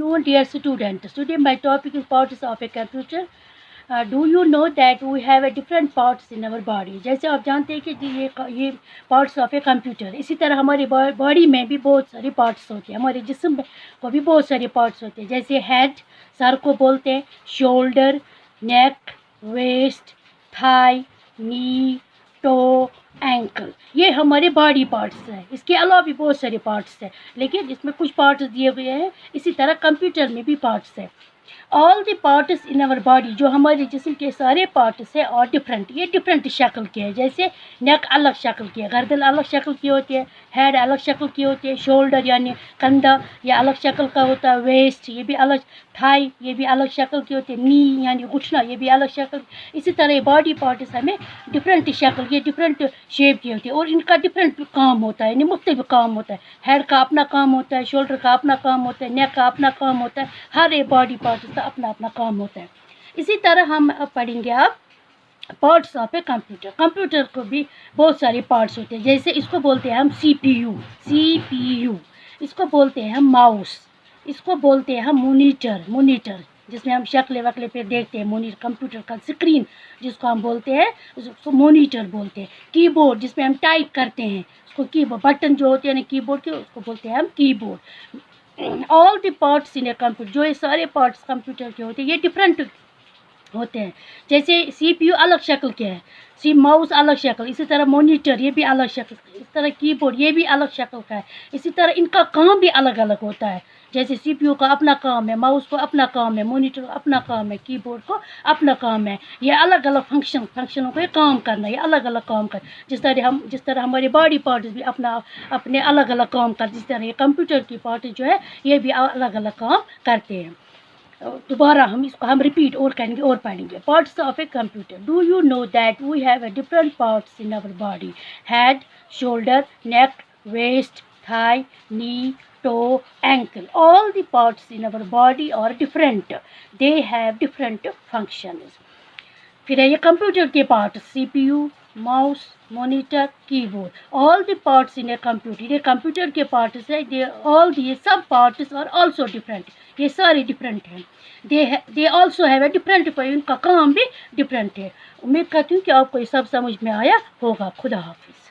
afternoon, dear students. Today my topic is parts of a computer. Do you know that we have a different parts in our body? जैसे आप जानते हैं कि ये parts of a computer. इसी तरह हमारी बॉडी में भी बहुत सारे parts होते हैं. हमारे जिस्म में को भी बहुत सारे parts होते हैं. जैसे head, सर को बोलते हैं, shoulder, neck, waist, thigh, knee, toe, ankle. ये हमारे बॉडी पार्ट्स हैं. इसके अलावा भी बहुत सारे पार्ट्स हैं, लेकिन इसमें कुछ पार्ट्स दिए हुए हैं. इसी तरह कंप्यूटर में भी पार्ट्स हैं. All the parts in our body, जो हमारे जिस्म के सारे पार्ट्स हैं, और डिफरेंट, ये डिफरेंट शक्ल के हैं. जैसे नेक अलग शक्ल की है, गर्दन अलग शक्ल की होती है, हेड अलग शक्ल की होती है, शोल्डर यानी कंधा ये अलग शक्ल का होता है, वेस्ट ये भी अलग, थाई ये भी अलग शक्ल की होती है, नी यानी घुटना ये भी अलग शक्ल. इसी तरह ये बॉडी पार्ट्स हमें डिफरेंट शक्ल, ये डिफरेंट शेप की होती है, और इनका डिफरेंट काम होता है, यानी मुख्तलिफ काम होता है. हेड का अपना काम होता है, शोल्डर का अपना काम होता है, नेक का अपना काम होता है. हर एक बॉडी पार्ट का अपना अपना काम होता है. इसी तरह हम अब पढ़ेंगे आप parts of a computer. Computer को भी बहुत सारे पार्ट्स होते हैं. जैसे इसको बोलते हैं हम CPU, इसको बोलते हैं हम माउस, इसको बोलते हैं हम मोनीटर जिसमें हम शक्ल वक्ल पे देखते हैं, मोनीटर कंप्यूटर का स्क्रीन जिसको हम बोलते हैं, उसको मोनीटर बोलते हैं. कीबोर्ड जिसमें हम टाइप करते हैं, उसको कीबोर्ड, बटन जो होते हैं ना कीबोर्ड के, उसको बोलते हैं हम keyboard. All the parts in a computer, जो ये सारे पार्ट्स कंप्यूटर के होते हैं, ये डिफरेंट होते हैं. जैसे CPU अलग शक्ल के है, माउस अलग शक्ल, इसी तरह मॉनिटर ये भी अलग शक्ल, इस तरह कीबोर्ड ये भी अलग शक्ल का है. इसी तरह इनका काम भी अलग अलग होता है. जैसे CPU का अपना काम है, माउस को अपना काम है, मॉनिटर को अपना काम है, कीबोर्ड को अपना काम है. ये अलग अलग फंक्शनों को ये काम करना, ये अलग अलग काम कर. जिस तरह हमारे बॉडी पार्ट्स भी अपने अलग अलग काम करते, जिस तरह ये कंप्यूटर की पार्ट जो है ये भी अलग अलग काम करते हैं. दोबारा हम रिपीट और करेंगे और पढ़ेंगे. Parts of a computer. Do you know that we have a different parts in our body? Head, shoulder, neck, waist, thigh, knee, toe, ankle. All the parts in our body are different. They have different functions. फिर है ये computer के part, CPU, mouse, monitor, keyboard. All the parts in a computer, ये computer के parts है. ये सब parts are also different, ये सारे डिफरेंट हैं. They also have a different, इनका काम भी डिफरेंट है. उम्मीद करती हूँ कि आपको ये सब समझ में आया होगा. खुदा हाफिज़.